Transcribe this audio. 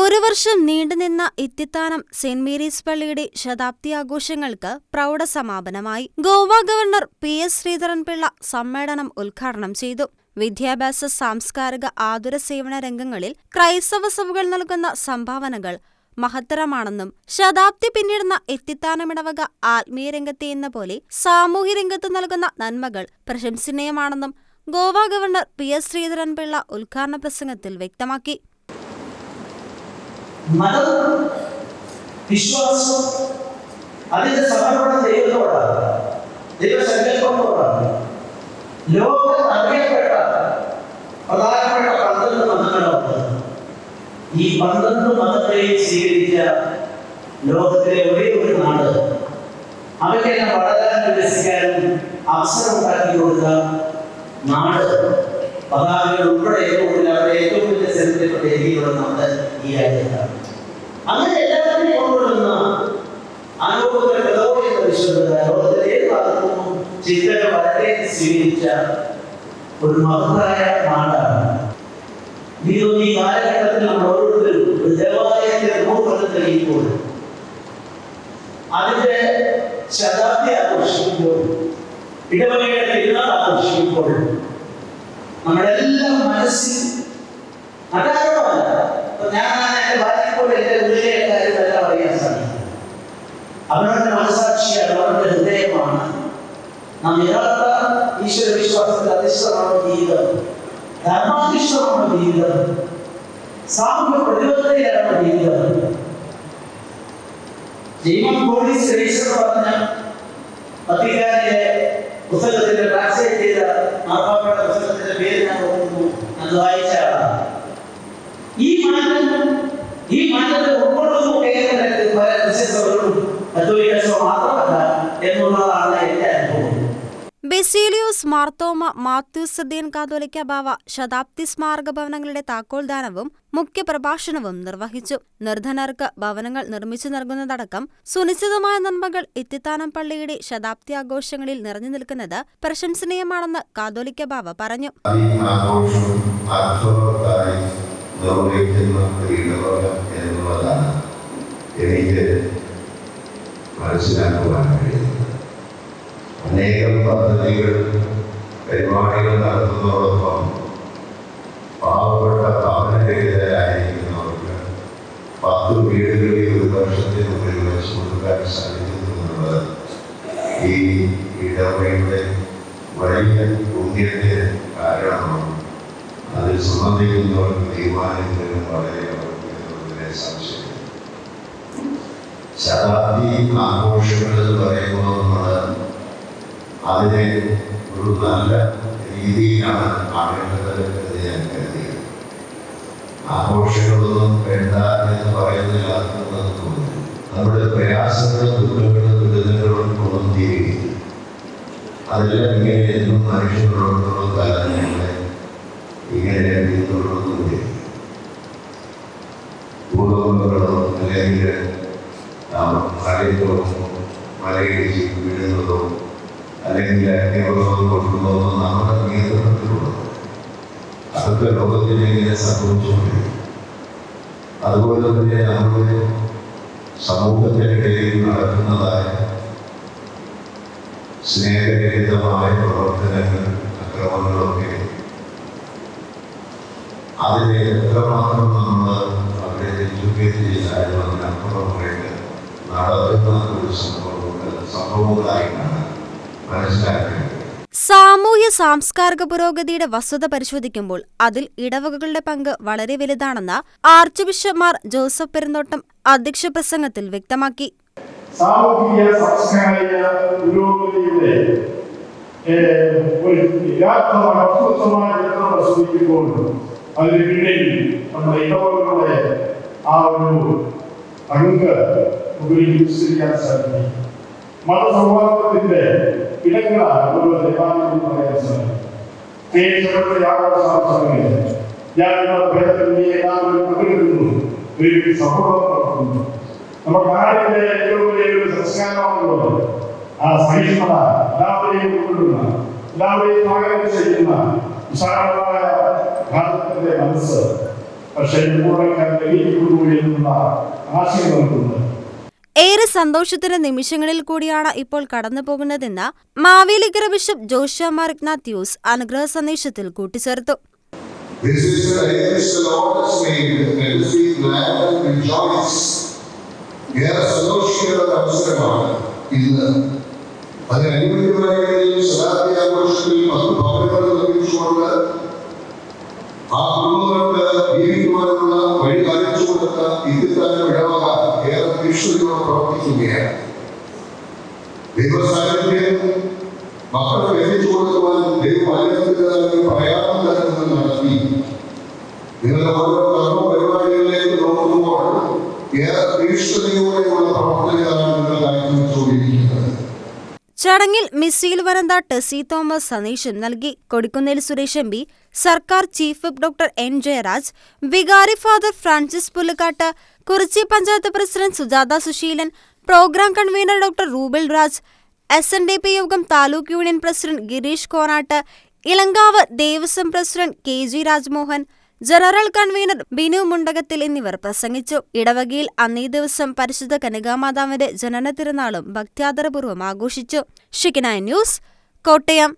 ഒരു വർഷം നീണ്ടുനിന്ന ഇത്തിത്താനം സെന്റ് മേരീസ് പള്ളിയുടെ ശതാബ്ദി ആഘോഷങ്ങൾക്ക് പ്രൗഢസമാപനമായി. ഗോവ ഗവർണർ PS ശ്രീധരൻപിള്ള സമ്മേളനം ഉദ്ഘാടനം ചെയ്തു. വിദ്യാഭ്യാസ, സാംസ്കാരിക, ആതുര സേവന രംഗങ്ങളിൽ ക്രൈസ്തവ സഭകൾ നൽകുന്ന സംഭാവനകൾ മഹത്തരമാണെന്നും ശതാബ്ദി പിന്നിടുന്ന ഇത്തിത്താനമിടവക ആത്മീയ രംഗത്തെയെന്ന പോലെ സാമൂഹ്യരംഗത്ത് നൽകുന്ന നന്മകൾ പ്രശംസനീയമാണെന്നും ഗോവ ഗവർണർ PS ശ്രീധരൻപിള്ള ഉദ്ഘാടന പ്രസംഗത്തിൽ വ്യക്തമാക്കി. മതം, വിശ്വാസം അതിന്റെ സമർപ്പണം ദൈവത്തോടാണ്, ദൈവസങ്കല്പത്തോടാണ്. ലോകത്ത് അറിയപ്പെട്ട പ്രധാനപ്പെട്ട 12 മതങ്ങളുണ്ട്. ഈ 12 മതങ്ങളെയും സ്വീകരിച്ച ലോകത്തിലെ ഒരേ ഒരു നാട്, അവയ്ക്കെല്ലാം വളരാൻ വികസിക്കാനും അവസരം ഉണ്ടാക്കി കൊടുത്ത നാട്, പതാകകൾ ഉൾപ്പെടെ ഏറ്റവും വലിയ സെലിബ്രേറ്റ് രീതിയിലുള്ള നമ്മുടെ ഈ രാജ്യത്താണ്. അങ്ങനെ എല്ലാവരെയും കൊണ്ടുവരുന്ന ആരോഗ്യ എന്ന വിശ്വത ലോകത്തിലെ ഏത് ഭാഗത്തും ചിന്തകൾ വളരെ സ്വീകരിച്ച ഒരു മഹത്തായ നാടാണ്. ഈ കാലഘട്ടത്തിൽ നമ്മൾ ഓരോരുത്തരും ഒരു ദേവാലയത്തിന്റെ രൂപത്തിൽ കഴിയുമ്പോൾ, അതിന്റെ ശതാബ്ദി ആഘോഷിക്കുമ്പോൾ, ഇടവകയുടെ പെരുന്നാൾ ആഘോഷിക്കുമ്പോൾ നമ്മളെല്ലാം മനസ്സിൽ അതാരോടല്ല, ഞാൻ എന്റെ ഭാര്യയെപ്പോലെ എന്റെ ഉള്ളിലെ കാര്യമെല്ലാം അറിയാൻ സാധിക്കും. അവരുടെ മനസാക്ഷിയാണ്, അവരുടെ ഹൃദയമാണ്. നാം യഥാർത്ഥ ഈശ്വര വിശ്വാസത്തിൽ അധിഷ്ഠിതമാണ് ജീവിതം, ധർമാധിഷ്ഠിതമാണ് ജീവിതം, സാമൂഹ്യ പ്രതിബദ്ധതയിലാണ് ജീവിതം. ജെയ്മൺ പോളിസ് രജിസ്റ്റർ പറഞ്ഞ വത്തിക്കാനിലെ പുസ്തകത്തിന്റെ ട്രാൻസ്ലേറ്റ് ചെയ്ത മാർപ്പാപ്പയുടെ പുസ്തകത്തിന്റെ പേര് ഞാൻ ഓർക്കുന്നു, അത് വായിച്ച ആളാണ്. ഈ മാറ്റത്തെ ഉൾക്കൊള്ളുന്നു കേരളത്തിൽ പല ക്രിസ്ത്യസഭകളും കത്തോലിക്ക സഭ മാത്രമല്ല എന്നുള്ളതാണ് എന്റെ അനുഭവം. ബെസേലിയോസ് മാർത്തോമ മാത്യൂസ് തൃതീയൻ കാതോലിക്ക ബാവ ശതാബ്ദി സ്മാരക ഭവനങ്ങളുടെ താക്കോൽദാനവും മുഖ്യപ്രഭാഷണവും നിർവഹിച്ചു. നിർധനർക്ക് ഭവനങ്ങൾ നിർമ്മിച്ചു നൽകുന്നതടക്കം സുനിശ്ചിതമായ നന്മകൾ ഇത്തിത്താനം പള്ളിയുടെ ശതാബ്ദി ആഘോഷങ്ങളിൽ നിറഞ്ഞു നിൽക്കുന്നത് പ്രശംസനീയമാണെന്ന് കാതോലിക്ക ബാവ പറഞ്ഞു. അനേകം പദ്ധതികൾ, പരിപാടികൾ നടത്തുന്നതോടൊപ്പം പാവപ്പെട്ട ഭവനരഹിതരായിരിക്കുന്നവർക്ക് 10 വീടുകളിൽ ഒരു വർഷത്തിനുള്ളിൽ വെച്ച് കൊടുക്കാൻ സാധിക്കുന്നത് ഈ ഇടവകയുടെ വലിയ പുണ്യത്തിന് കാരണമാണ്. അതിൽ സംബന്ധിക്കുന്നവർക്ക് തീരുമാനിക്കുന്നതിനും വളരെ അവർക്ക് സംശയം. ശതാബ്ദി ആഘോഷങ്ങൾ എന്ന് പറയുന്നത് അതിനെ ഒരു നല്ല രീതിയിലാണ് ആവേണ്ടത് എന്ന് ഞാൻ കരുതിയത്. ആഘോഷങ്ങളൊന്നും വേണ്ട എന്ന് പറയുന്നതിൽ അർത്ഥമെന്ന് തോന്നുന്നു. നമ്മുടെ പ്രയാസങ്ങളും ദുഃഖങ്ങളും ദുരിതങ്ങളും ഒന്നും തീരുകയില്ല. അതെല്ലാം ഇങ്ങനെ എന്നും മനുഷ്യരോടുള്ള കാലങ്ങളെ ഇങ്ങനെ പിന്തുടർന്നുകൊണ്ടിരിക്കും. ഭൂകമ്പങ്ങളോ അല്ലെങ്കിൽ മലയിടിച്ച് വീഴുന്നതോ അല്ലെങ്കിൽ കൊണ്ടുപോകുന്നതോ നമ്മുടെ നിയന്ത്രണത്തിലുള്ളത്. അതൊക്കെ ലോകത്തിൽ ഇങ്ങനെ സംഭവിച്ചുകൊണ്ടിരിക്കും. അതുപോലെ തന്നെ നമ്മുടെ സമൂഹത്തിനിടയിൽ നടക്കുന്നതായ സ്നേഹരഹിതമായ പ്രവർത്തനങ്ങൾ, അക്രമങ്ങളൊക്കെ അതിനെ എത്രമാത്രം നമ്മൾ അവരെ എഡ്യൂക്കേറ്റ് ചെയ്താലും അതിനപ്പുറമായിട്ട് നടത്തുന്ന ഒരു സംഭവങ്ങളായിട്ടാണ് മനസ്സിലാക്കുന്നത്. സാമൂഹ്യ സാംസ്കാരിക പുരോഗതിയുടെ വസ്തുത പരിശോധിക്കുമ്പോൾ അതിൽ ഇടവകകളുടെ പങ്ക് വളരെ വലുതാണെന്ന് arch bishop Mar Joseph Perumthottam അധ്യക്ഷ പ്രസംഗത്തിൽ വ്യക്തമാക്കി. സാമൂഹിക സാംസ്കാരിക പുരോഗതിയുടെ ഒരു യഥാർത്ഥമായ വസ്തുതമായ ചിത്രം പരിശോധിക്കുമ്പോൾ അതിന് പിന്നിൽ നമ്മുടെ ഇടവകകളുടെ ആ ഒരു പങ്ക് വിശ്വസിക്കാൻ സാധിക്കും. മതസൗഹാർദ്ദത്തിന്റെ ഇടങ്ങളാണ് ഓരോ ദേവാലയം പറയാൻ സാധിക്കും. എല്ലാവരും പങ്കെടുക്കുന്നു, ഒരു സൗഹൃദം നടത്തുന്നു. നമ്മുടെ നാടിന്റെ ഏറ്റവും വലിയൊരു സംസ്കാരമാണുള്ളത്. ആ സഹിഷ്ണുത, എല്ലാവരെയും ഉൾക്കൊള്ളുന്ന, എല്ലാവരെയും സ്വാഗതം ചെയ്യുന്ന വിശാലമായ ഭാരതത്തിന്റെ മനസ്സ്. പക്ഷേ ഇപ്പോൾ ലംഘിക്കപ്പെടുന്നു എന്നുള്ള ആശയം നമുക്കുണ്ട്. ഏറെ സന്തോഷത്തിന്റെ നിമിഷങ്ങളിൽ കൂടിയാണ് ഇപ്പോൾ കടന്നു പോകുന്നതെന്ന് മാവേലിക്കര ബിഷപ്പ് ജോഷ്യ മാർ ഇഗ്നാത്യൂസ് അനുഗ്രഹ സന്ദേശത്തിൽ കൂട്ടിച്ചേർത്തു. This is the day which the Lord has made. Let us be glad and rejoice. ഏറെ സന്തോഷിക്കുന്ന അവസരമാണ് ഇന്ന്. അതിനനുബന്ധമായി ശതാബ്ദി ആഘോഷത്തിൽ 10 ഭവനങ്ങൾ നിർമ്മിച്ചുകൊണ്ട് ആ കുടുംബങ്ങൾക്ക് ജീവിക്കുവാനുള്ള വഴി കാണിച്ചു കൊടുത്ത ഇതിത്താനും ഇടവക ഏറെ തീഷ്ണതയോടെ പ്രവർത്തിക്കുകയാണ്. ദൈവസാന്നിധ്യം മക്കളെ എത്തിച്ചു കൊടുക്കുവാൻ ദൈവം പ്രയാസം തന്നെ നടത്തി. നിങ്ങളുടെ ഓരോ കർമ്മ പരിപാടികളിലേക്ക് നോക്കുമ്പോൾ ഏറെ തീഷ്ണതയോടെയുള്ള പ്രവർത്തനങ്ങളാണ് നിങ്ങൾ കാഴ്ചവെച്ചുകൊണ്ടിരിക്കുന്നത്. ചടങ്ങിൽ മിസൈൽ വനിത ടെസി തോമസ് സന്ദേശം നൽകി. കൊടിക്കുന്നിൽ സുരേഷ് എം പി, സർക്കാർ chief whip doctor N Jayaraj, വികാരി father Francis Pullukattu, Kurichi panchayat president Sujatha Suseelan, programme convener doctor Rubil Raj, SNDP Yogam taluk union president Girish Konattu, Elankavu Devaswom president KG Rajmohan, general convener Binu Mundakathil എന്നിവർ പ്രസംഗിച്ചു. ഇടവകയിൽ അന്നേ ദിവസം പരിശുദ്ധ കന്യകാമാതാവിന്റെ ജനന തിരുനാളും ഭക്ത്യാദരപൂർവ്വം ആഘോഷിച്ചു. ഷിക്കിന ന്യൂസ്, കോട്ടയം.